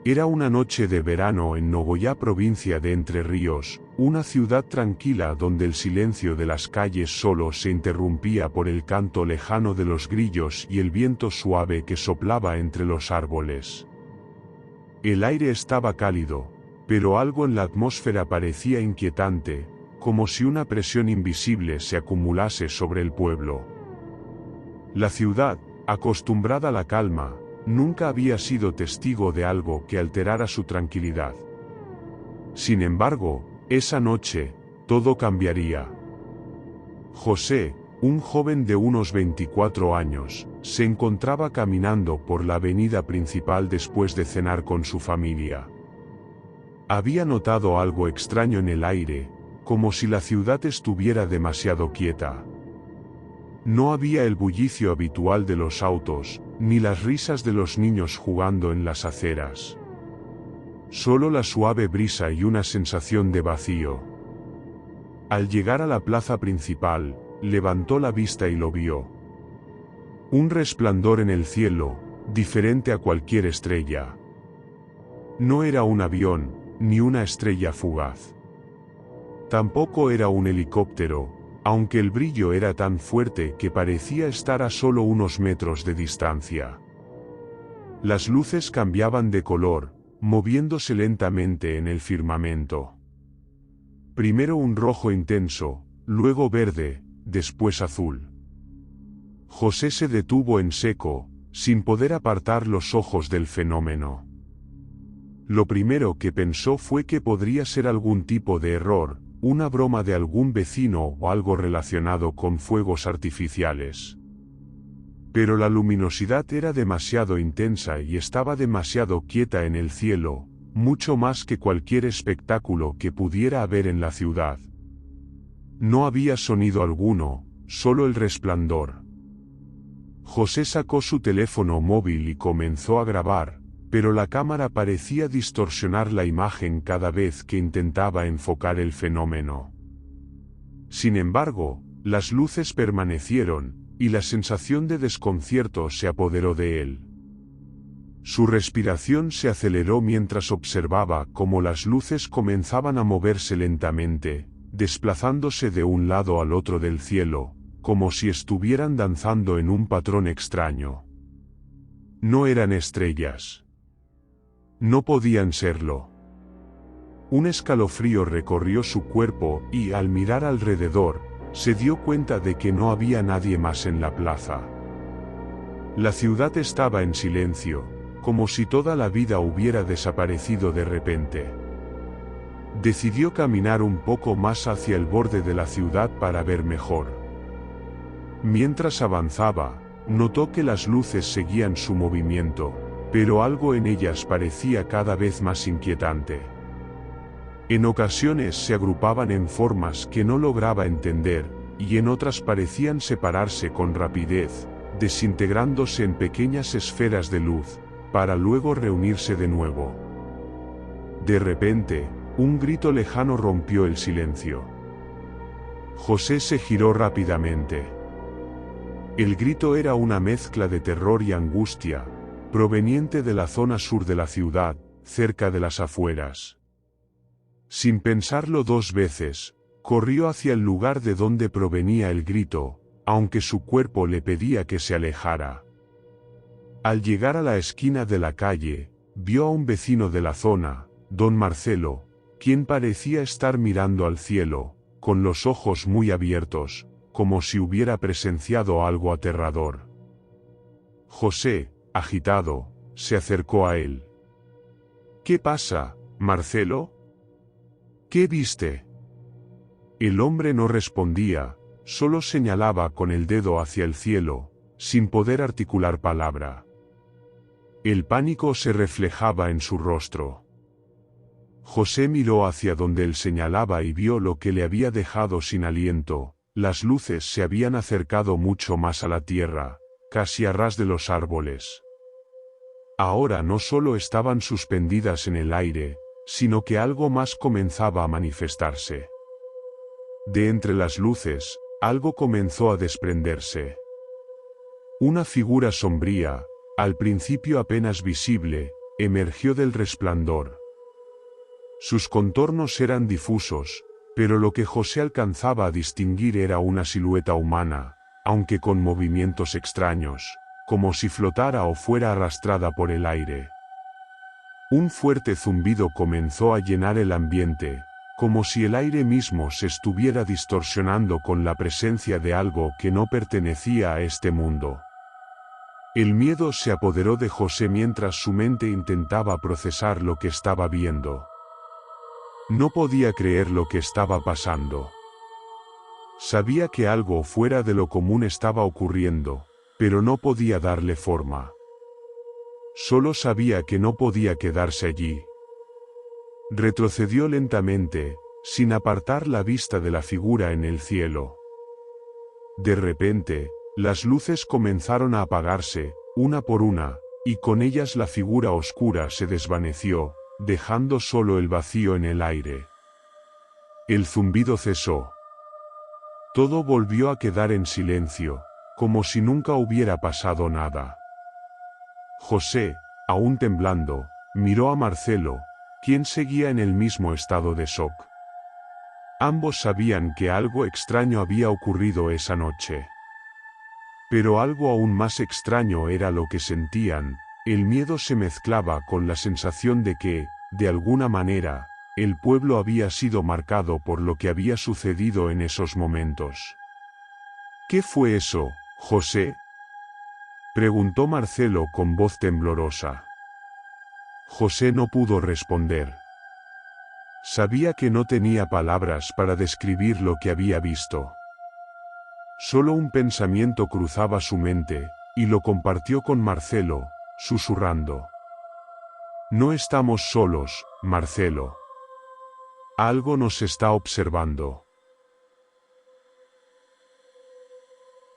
Era una noche de verano en Nogoyá, provincia de Entre Ríos, una ciudad tranquila donde el silencio de las calles solo se interrumpía por el canto lejano de los grillos y el viento suave que soplaba entre los árboles. El aire estaba cálido, pero algo en la atmósfera parecía inquietante, como si una presión invisible se acumulase sobre el pueblo. La ciudad, acostumbrada a la calma, nunca había sido testigo de algo que alterara su tranquilidad. Sin embargo, esa noche, todo cambiaría. José, un joven de unos 24 años, se encontraba caminando por la avenida principal después de cenar con su familia. Había notado algo extraño en el aire, como si la ciudad estuviera demasiado quieta. No había el bullicio habitual de los autos, ni las risas de los niños jugando en las aceras. Solo la suave brisa y una sensación de vacío. Al llegar a la plaza principal, levantó la vista y lo vio. Un resplandor en el cielo, diferente a cualquier estrella. No era un avión, ni una estrella fugaz. Tampoco era un helicóptero, aunque el brillo era tan fuerte que parecía estar a solo unos metros de distancia. Las luces cambiaban de color, moviéndose lentamente en el firmamento. Primero un rojo intenso, luego verde, después azul. José se detuvo en seco, sin poder apartar los ojos del fenómeno. Lo primero que pensó fue que podría ser algún tipo de error, una broma de algún vecino o algo relacionado con fuegos artificiales. Pero la luminosidad era demasiado intensa y estaba demasiado quieta en el cielo, mucho más que cualquier espectáculo que pudiera haber en la ciudad. No había sonido alguno, solo el resplandor. José sacó su teléfono móvil y comenzó a grabar, pero la cámara parecía distorsionar la imagen cada vez que intentaba enfocar el fenómeno. Sin embargo, las luces permanecieron, y la sensación de desconcierto se apoderó de él. Su respiración se aceleró mientras observaba cómo las luces comenzaban a moverse lentamente, desplazándose de un lado al otro del cielo, como si estuvieran danzando en un patrón extraño. No eran estrellas. No podían serlo. Un escalofrío recorrió su cuerpo y, al mirar alrededor, se dio cuenta de que no había nadie más en la plaza. La ciudad estaba en silencio, como si toda la vida hubiera desaparecido de repente. Decidió caminar un poco más hacia el borde de la ciudad para ver mejor. Mientras avanzaba, notó que las luces seguían su movimiento, pero algo en ellas parecía cada vez más inquietante. En ocasiones se agrupaban en formas que no lograba entender, y en otras parecían separarse con rapidez, desintegrándose en pequeñas esferas de luz, para luego reunirse de nuevo. De repente, un grito lejano rompió el silencio. José se giró rápidamente. El grito era una mezcla de terror y angustia, proveniente de la zona sur de la ciudad, cerca de las afueras. Sin pensarlo dos veces, corrió hacia el lugar de donde provenía el grito, aunque su cuerpo le pedía que se alejara. Al llegar a la esquina de la calle, vio a un vecino de la zona, don Marcelo, quien parecía estar mirando al cielo, con los ojos muy abiertos, como si hubiera presenciado algo aterrador. José, agitado, se acercó a él. ¿Qué pasa, Marcelo? ¿Qué viste? El hombre no respondía, solo señalaba con el dedo hacia el cielo, sin poder articular palabra. El pánico se reflejaba en su rostro. José miró hacia donde él señalaba y vio lo que le había dejado sin aliento. Las luces se habían acercado mucho más a la tierra, casi a ras de los árboles. Ahora no solo estaban suspendidas en el aire, sino que algo más comenzaba a manifestarse. De entre las luces, algo comenzó a desprenderse. Una figura sombría, al principio apenas visible, emergió del resplandor. Sus contornos eran difusos, pero lo que José alcanzaba a distinguir era una silueta humana, aunque con movimientos extraños, como si flotara o fuera arrastrada por el aire. Un fuerte zumbido comenzó a llenar el ambiente, como si el aire mismo se estuviera distorsionando con la presencia de algo que no pertenecía a este mundo. El miedo se apoderó de José mientras su mente intentaba procesar lo que estaba viendo. No podía creer lo que estaba pasando. Sabía que algo fuera de lo común estaba ocurriendo, pero no podía darle forma. Solo sabía que no podía quedarse allí. Retrocedió lentamente, sin apartar la vista de la figura en el cielo. De repente, las luces comenzaron a apagarse, una por una, y con ellas la figura oscura se desvaneció, dejando solo el vacío en el aire. El zumbido cesó. Todo volvió a quedar en silencio, como si nunca hubiera pasado nada. José, aún temblando, miró a Marcelo, quien seguía en el mismo estado de shock. Ambos sabían que algo extraño había ocurrido esa noche. Pero algo aún más extraño era lo que sentían. El miedo se mezclaba con la sensación de que, de alguna manera, el pueblo había sido marcado por lo que había sucedido en esos momentos. ¿Qué fue eso, José?, preguntó Marcelo con voz temblorosa. José no pudo responder. Sabía que no tenía palabras para describir lo que había visto. Solo un pensamiento cruzaba su mente, y lo compartió con Marcelo, susurrando. No estamos solos, Marcelo. Algo nos está observando.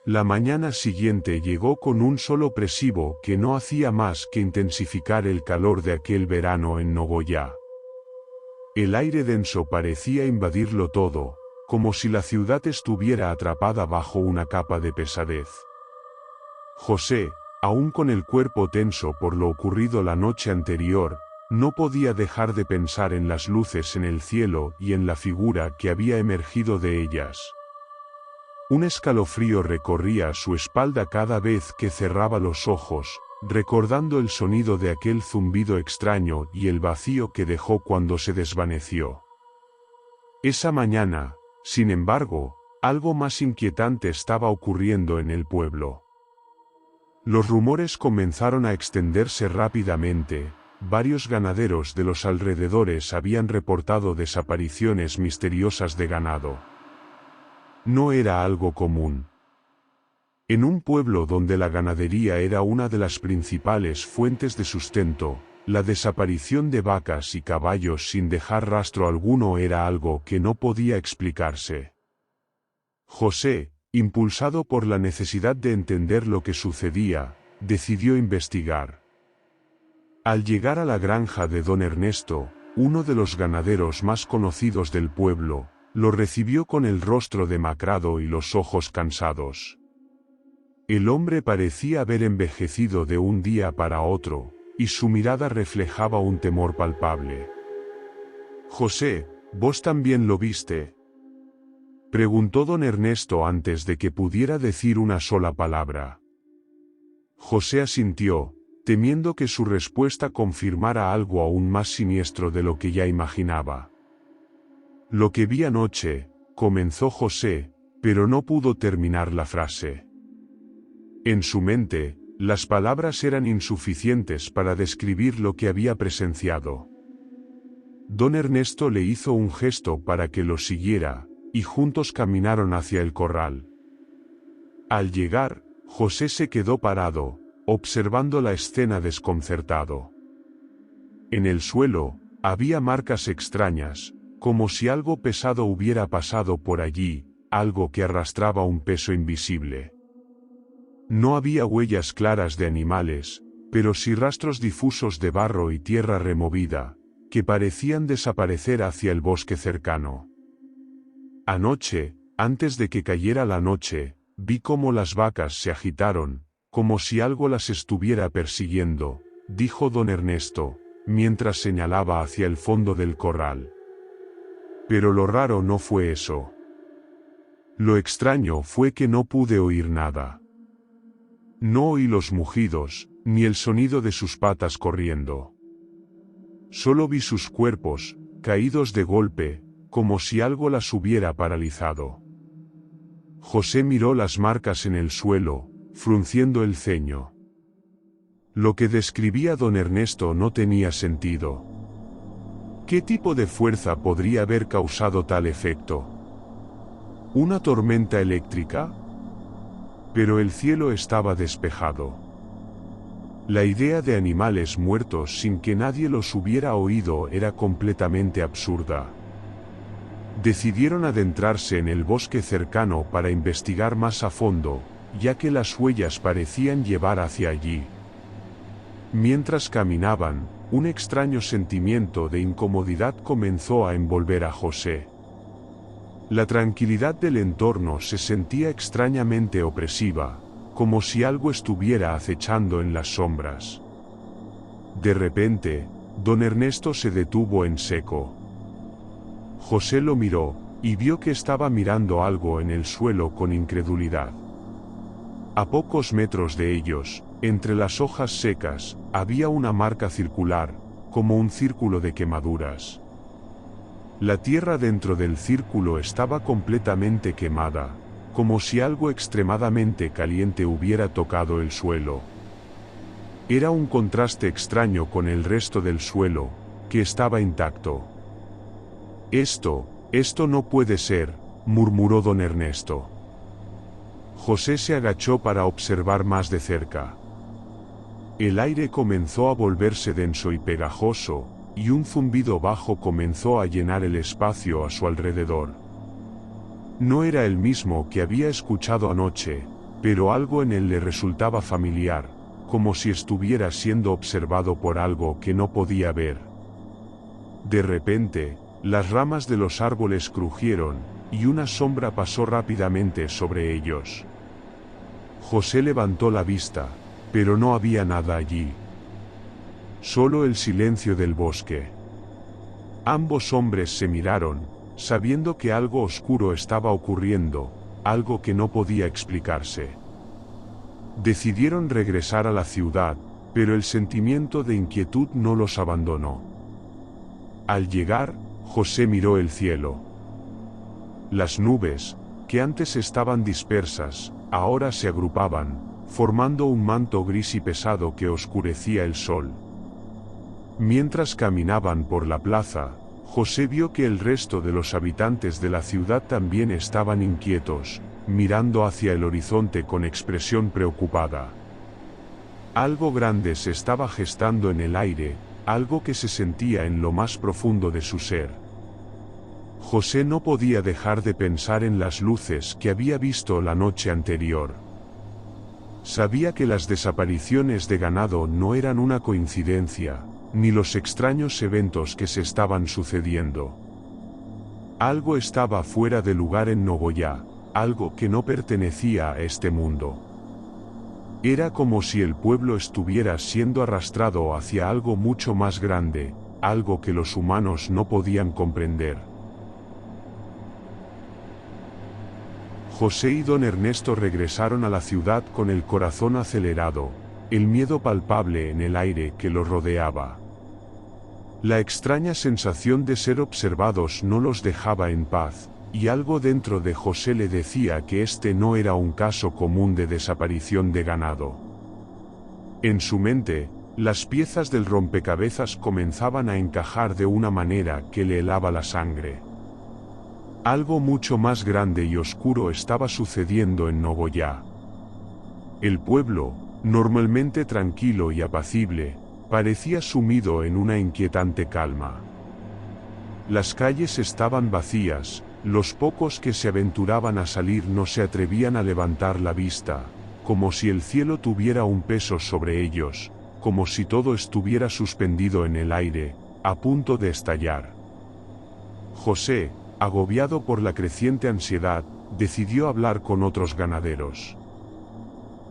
La mañana siguiente llegó con un sol opresivo que no hacía más que intensificar el calor de aquel verano en Nogoyá. El aire denso parecía invadirlo todo, como si la ciudad estuviera atrapada bajo una capa de pesadez. José, aún con el cuerpo tenso por lo ocurrido la noche anterior, no podía dejar de pensar en las luces en el cielo y en la figura que había emergido de ellas. Un escalofrío recorría su espalda cada vez que cerraba los ojos, recordando el sonido de aquel zumbido extraño y el vacío que dejó cuando se desvaneció. Esa mañana, sin embargo, algo más inquietante estaba ocurriendo en el pueblo. Los rumores comenzaron a extenderse rápidamente. Varios ganaderos de los alrededores habían reportado desapariciones misteriosas de ganado. No era algo común. En un pueblo donde la ganadería era una de las principales fuentes de sustento, la desaparición de vacas y caballos sin dejar rastro alguno era algo que no podía explicarse. José, impulsado por la necesidad de entender lo que sucedía, decidió investigar. Al llegar a la granja de don Ernesto, uno de los ganaderos más conocidos del pueblo, lo recibió con el rostro demacrado y los ojos cansados. El hombre parecía haber envejecido de un día para otro, y su mirada reflejaba un temor palpable. «José, ¿vos también lo viste?», preguntó don Ernesto antes de que pudiera decir una sola palabra. José asintió, temiendo que su respuesta confirmara algo aún más siniestro de lo que ya imaginaba. «Lo que vi anoche», comenzó José, pero no pudo terminar la frase. En su mente, las palabras eran insuficientes para describir lo que había presenciado. Don Ernesto le hizo un gesto para que lo siguiera, y juntos caminaron hacia el corral. Al llegar, José se quedó parado, observando la escena desconcertado. En el suelo, había marcas extrañas, como si algo pesado hubiera pasado por allí, algo que arrastraba un peso invisible. No había huellas claras de animales, pero sí rastros difusos de barro y tierra removida, que parecían desaparecer hacia el bosque cercano. Anoche, antes de que cayera la noche, vi cómo las vacas se agitaron, como si algo las estuviera persiguiendo, dijo don Ernesto, mientras señalaba hacia el fondo del corral. Pero lo raro no fue eso. Lo extraño fue que no pude oír nada. No oí los mugidos, ni el sonido de sus patas corriendo. Solo vi sus cuerpos, caídos de golpe, como si algo las hubiera paralizado. José miró las marcas en el suelo, frunciendo el ceño. Lo que describía don Ernesto no tenía sentido. ¿Qué tipo de fuerza podría haber causado tal efecto? ¿Una tormenta eléctrica? Pero el cielo estaba despejado. La idea de animales muertos sin que nadie los hubiera oído era completamente absurda. Decidieron adentrarse en el bosque cercano para investigar más a fondo, ya que las huellas parecían llevar hacia allí. Mientras caminaban, un extraño sentimiento de incomodidad comenzó a envolver a José. La tranquilidad del entorno se sentía extrañamente opresiva, como si algo estuviera acechando en las sombras. De repente, don Ernesto se detuvo en seco. José lo miró, y vio que estaba mirando algo en el suelo con incredulidad. A pocos metros de ellos, entre las hojas secas, había una marca circular, como un círculo de quemaduras. La tierra dentro del círculo estaba completamente quemada, como si algo extremadamente caliente hubiera tocado el suelo. Era un contraste extraño con el resto del suelo, que estaba intacto. Esto no puede ser, murmuró don Ernesto. José se agachó para observar más de cerca. El aire comenzó a volverse denso y pegajoso, y un zumbido bajo comenzó a llenar el espacio a su alrededor. No era el mismo que había escuchado anoche, pero algo en él le resultaba familiar, como si estuviera siendo observado por algo que no podía ver. De repente, las ramas de los árboles crujieron, y una sombra pasó rápidamente sobre ellos. José levantó la vista, pero no había nada allí. Solo el silencio del bosque. Ambos hombres se miraron, sabiendo que algo oscuro estaba ocurriendo, algo que no podía explicarse. Decidieron regresar a la ciudad, pero el sentimiento de inquietud no los abandonó. Al llegar, José miró el cielo. Las nubes, que antes estaban dispersas, ahora se agrupaban, formando un manto gris y pesado que oscurecía el sol. Mientras caminaban por la plaza, José vio que el resto de los habitantes de la ciudad también estaban inquietos, mirando hacia el horizonte con expresión preocupada. Algo grande se estaba gestando en el aire, algo que se sentía en lo más profundo de su ser. José no podía dejar de pensar en las luces que había visto la noche anterior. Sabía que las desapariciones de ganado no eran una coincidencia, ni los extraños eventos que se estaban sucediendo. Algo estaba fuera de lugar en Nogoyá, algo que no pertenecía a este mundo. Era como si el pueblo estuviera siendo arrastrado hacia algo mucho más grande, algo que los humanos no podían comprender. José y don Ernesto regresaron a la ciudad con el corazón acelerado, el miedo palpable en el aire que los rodeaba. La extraña sensación de ser observados no los dejaba en paz, y algo dentro de José le decía que este no era un caso común de desaparición de ganado. En su mente, las piezas del rompecabezas comenzaban a encajar de una manera que le helaba la sangre. Algo mucho más grande y oscuro estaba sucediendo en Nogoyá. El pueblo, normalmente tranquilo y apacible, parecía sumido en una inquietante calma. Las calles estaban vacías, los pocos que se aventuraban a salir no se atrevían a levantar la vista, como si el cielo tuviera un peso sobre ellos, como si todo estuviera suspendido en el aire, a punto de estallar. José, agobiado por la creciente ansiedad, decidió hablar con otros ganaderos.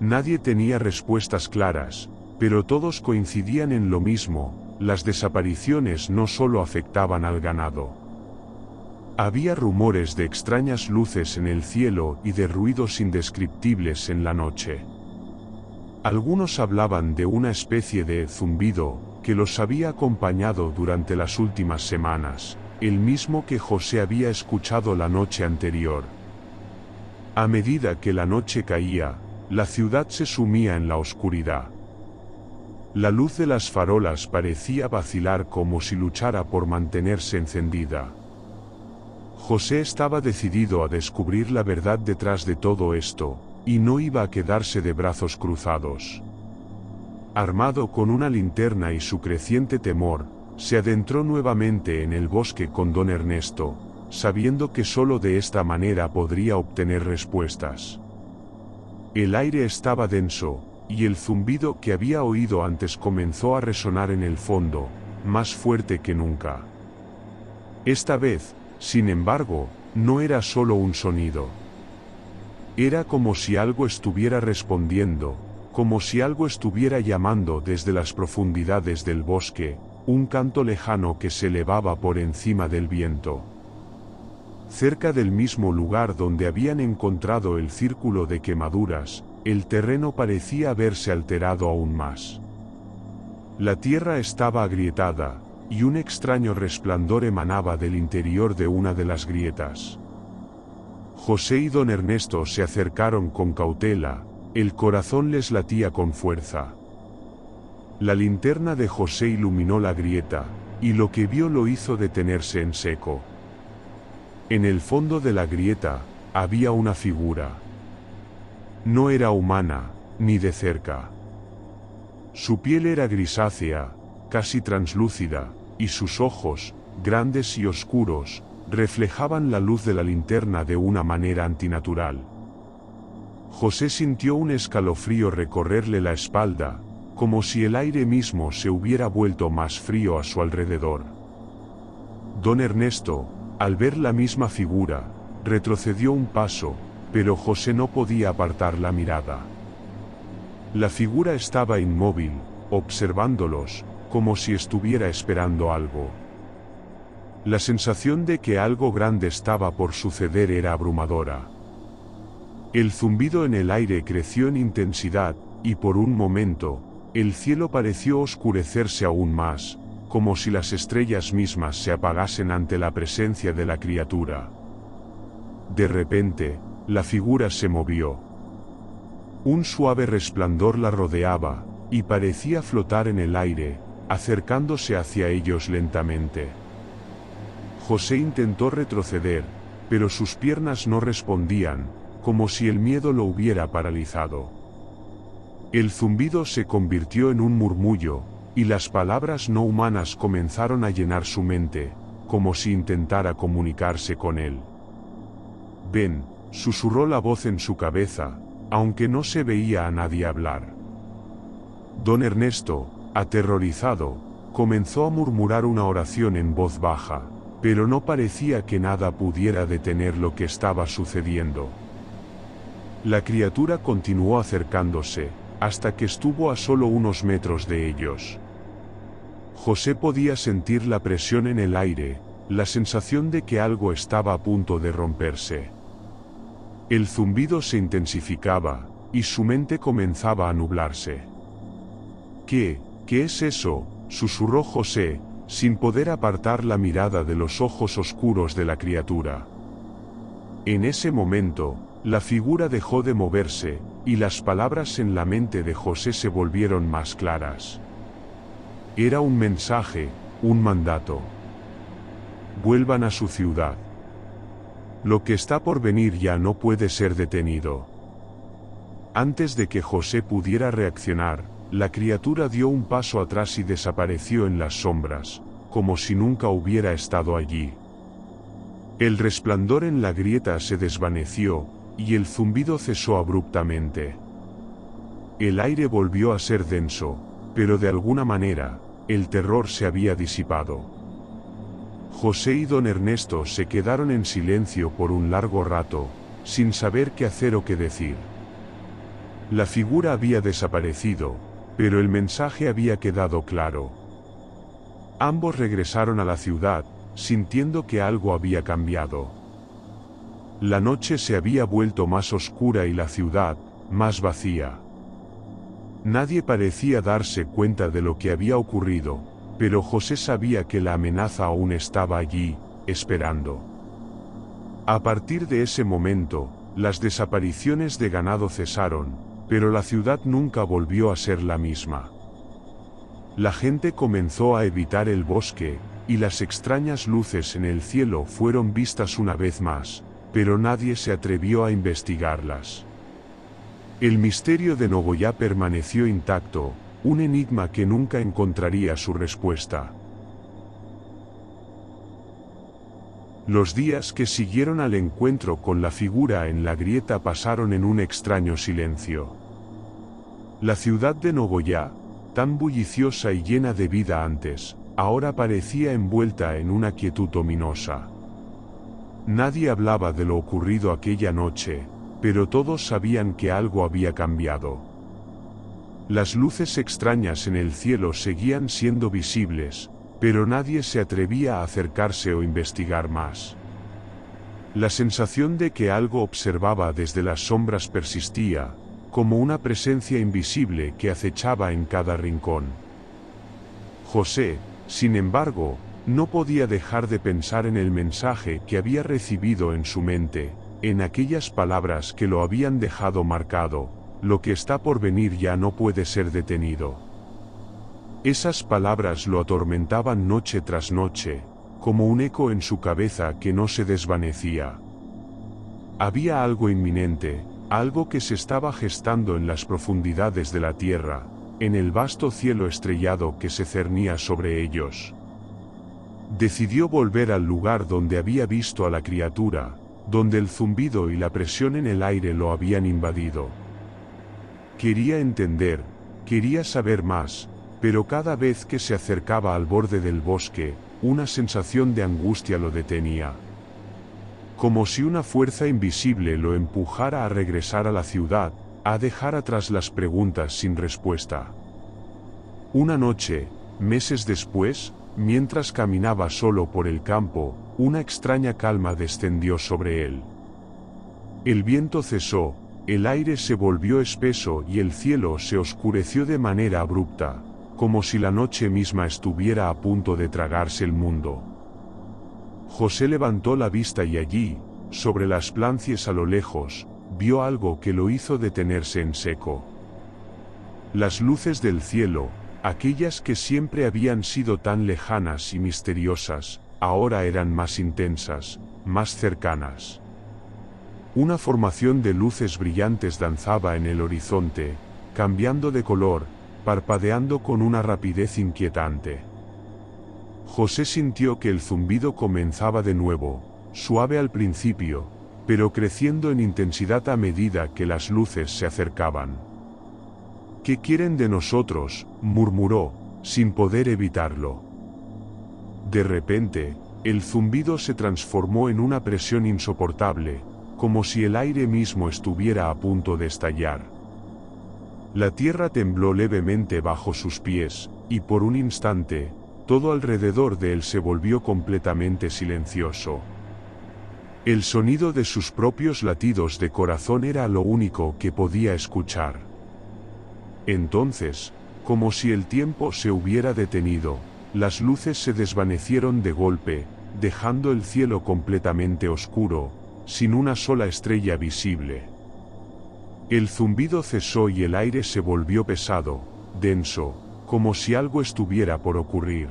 Nadie tenía respuestas claras, Pero todos coincidían en lo mismo: las desapariciones no solo afectaban al ganado. Había rumores de extrañas luces en el cielo y de ruidos indescriptibles en la noche. Algunos hablaban de una especie de zumbido que los había acompañado durante las últimas semanas, el mismo que José había escuchado la noche anterior. A medida que la noche caía, la ciudad se sumía en la oscuridad. La luz de las farolas parecía vacilar como si luchara por mantenerse encendida. José estaba decidido a descubrir la verdad detrás de todo esto, y no iba a quedarse de brazos cruzados. Armado con una linterna y su creciente temor, se adentró nuevamente en el bosque con don Ernesto, sabiendo que solo de esta manera podría obtener respuestas. El aire estaba denso, y el zumbido que había oído antes comenzó a resonar en el fondo, más fuerte que nunca. Esta vez, sin embargo, no era solo un sonido. Era como si algo estuviera respondiendo, como si algo estuviera llamando desde las profundidades del bosque, un canto lejano que se elevaba por encima del viento. Cerca del mismo lugar donde habían encontrado el círculo de quemaduras, el terreno parecía haberse alterado aún más. La tierra estaba agrietada, y un extraño resplandor emanaba del interior de una de las grietas. José y don Ernesto se acercaron con cautela, el corazón les latía con fuerza. La linterna de José iluminó la grieta, y lo que vio lo hizo detenerse en seco. En el fondo de la grieta, había una figura. No era humana, ni de cerca. Su piel era grisácea, casi translúcida, y sus ojos, grandes y oscuros, reflejaban la luz de la linterna de una manera antinatural. José sintió un escalofrío recorrerle la espalda, como si el aire mismo se hubiera vuelto más frío a su alrededor. Don Ernesto, al ver la misma figura, retrocedió un paso, pero José no podía apartar la mirada. La figura estaba inmóvil, observándolos, como si estuviera esperando algo. La sensación de que algo grande estaba por suceder era abrumadora. El zumbido en el aire creció en intensidad, y por un momento, el cielo pareció oscurecerse aún más, como si las estrellas mismas se apagasen ante la presencia de la criatura. De repente, la figura se movió. Un suave resplandor la rodeaba, y parecía flotar en el aire, acercándose hacia ellos lentamente. José intentó retroceder, pero sus piernas no respondían, como si el miedo lo hubiera paralizado. El zumbido se convirtió en un murmullo, y las palabras no humanas comenzaron a llenar su mente, como si intentara comunicarse con él. «Ven», susurró la voz en su cabeza, aunque no se veía a nadie hablar. Don Ernesto, aterrorizado, comenzó a murmurar una oración en voz baja, pero no parecía que nada pudiera detener lo que estaba sucediendo. La criatura continuó acercándose, hasta que estuvo a solo unos metros de ellos. José podía sentir la presión en el aire, la sensación de que algo estaba a punto de romperse. El zumbido se intensificaba, y su mente comenzaba a nublarse. ¿Qué es eso?, susurró José, sin poder apartar la mirada de los ojos oscuros de la criatura. En ese momento, la figura dejó de moverse, y las palabras en la mente de José se volvieron más claras. Era un mensaje, un mandato. Vuelvan a su ciudad. Lo que está por venir ya no puede ser detenido. Antes de que José pudiera reaccionar, la criatura dio un paso atrás y desapareció en las sombras, como si nunca hubiera estado allí. El resplandor en la grieta se desvaneció, y el zumbido cesó abruptamente. El aire volvió a ser denso, pero de alguna manera, el terror se había disipado. José y don Ernesto se quedaron en silencio por un largo rato, sin saber qué hacer o qué decir. La figura había desaparecido, pero el mensaje había quedado claro. Ambos regresaron a la ciudad, sintiendo que algo había cambiado. La noche se había vuelto más oscura y la ciudad, más vacía. Nadie parecía darse cuenta de lo que había ocurrido, pero José sabía que la amenaza aún estaba allí, esperando. A partir de ese momento, las desapariciones de ganado cesaron, pero la ciudad nunca volvió a ser la misma. La gente comenzó a evitar el bosque, y las extrañas luces en el cielo fueron vistas una vez más, pero nadie se atrevió a investigarlas. El misterio de Nogoyá permaneció intacto, un enigma que nunca encontraría su respuesta. Los días que siguieron al encuentro con la figura en la grieta pasaron en un extraño silencio. La ciudad de Nogoyá, tan bulliciosa y llena de vida antes, ahora parecía envuelta en una quietud ominosa. Nadie hablaba de lo ocurrido aquella noche, pero todos sabían que algo había cambiado. Las luces extrañas en el cielo seguían siendo visibles, pero nadie se atrevía a acercarse o investigar más. La sensación de que algo observaba desde las sombras persistía, como una presencia invisible que acechaba en cada rincón. José, sin embargo, no podía dejar de pensar en el mensaje que había recibido en su mente, en aquellas palabras que lo habían dejado marcado: lo que está por venir ya no puede ser detenido. Esas palabras lo atormentaban noche tras noche, como un eco en su cabeza que no se desvanecía. Había algo inminente, algo que se estaba gestando en las profundidades de la tierra, en el vasto cielo estrellado que se cernía sobre ellos. Decidió volver al lugar donde había visto a la criatura, donde el zumbido y la presión en el aire lo habían invadido. Quería entender, quería saber más, pero cada vez que se acercaba al borde del bosque, una sensación de angustia lo detenía. Como si una fuerza invisible lo empujara a regresar a la ciudad, a dejar atrás las preguntas sin respuesta. Una noche, meses después, mientras caminaba solo por el campo, una extraña calma descendió sobre él. El viento cesó, el aire se volvió espeso y el cielo se oscureció de manera abrupta, como si la noche misma estuviera a punto de tragarse el mundo. José levantó la vista y allí, sobre las planicies a lo lejos, vio algo que lo hizo detenerse en seco. Las luces del cielo, aquellas que siempre habían sido tan lejanas y misteriosas, ahora eran más intensas, más cercanas. Una formación de luces brillantes danzaba en el horizonte, cambiando de color, parpadeando con una rapidez inquietante. José sintió que el zumbido comenzaba de nuevo, suave al principio, pero creciendo en intensidad a medida que las luces se acercaban. «¿Qué quieren de nosotros?», murmuró, sin poder evitarlo. De repente, el zumbido se transformó en una presión insoportable, como si el aire mismo estuviera a punto de estallar. La tierra tembló levemente bajo sus pies, y por un instante, todo alrededor de él se volvió completamente silencioso. El sonido de sus propios latidos de corazón era lo único que podía escuchar. Entonces, como si el tiempo se hubiera detenido, las luces se desvanecieron de golpe, dejando el cielo completamente oscuro, sin una sola estrella visible. El zumbido cesó y el aire se volvió pesado, denso, como si algo estuviera por ocurrir.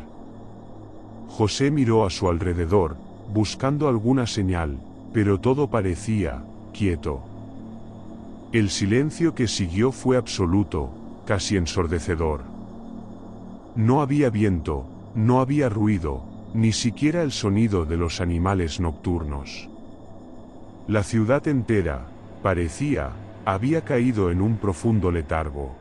José miró a su alrededor, buscando alguna señal, pero todo parecía quieto. El silencio que siguió fue absoluto, casi ensordecedor. No había viento, no había ruido, ni siquiera el sonido de los animales nocturnos. La ciudad entera, parecía, había caído en un profundo letargo.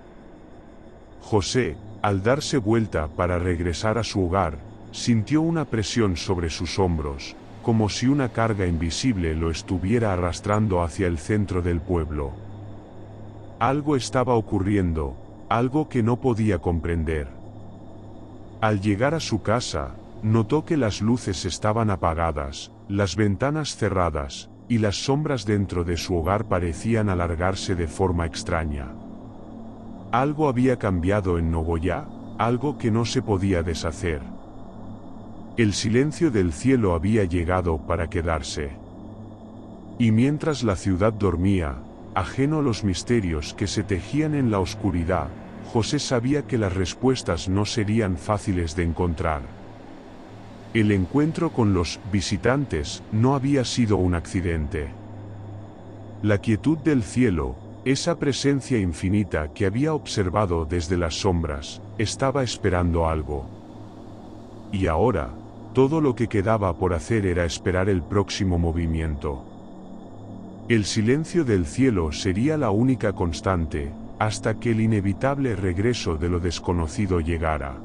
José, al darse vuelta para regresar a su hogar, sintió una presión sobre sus hombros, como si una carga invisible lo estuviera arrastrando hacia el centro del pueblo. Algo estaba ocurriendo, algo que no podía comprender. Al llegar a su casa, notó que las luces estaban apagadas, las ventanas cerradas, y las sombras dentro de su hogar parecían alargarse de forma extraña. Algo había cambiado en Nogoyá, algo que no se podía deshacer. El silencio del cielo había llegado para quedarse. Y mientras la ciudad dormía, ajeno a los misterios que se tejían en la oscuridad, José sabía que las respuestas no serían fáciles de encontrar. El encuentro con los visitantes no había sido un accidente. La quietud del cielo, esa presencia infinita que había observado desde las sombras, estaba esperando algo. Y ahora, todo lo que quedaba por hacer era esperar el próximo movimiento. El silencio del cielo sería la única constante, hasta que el inevitable regreso de lo desconocido llegara.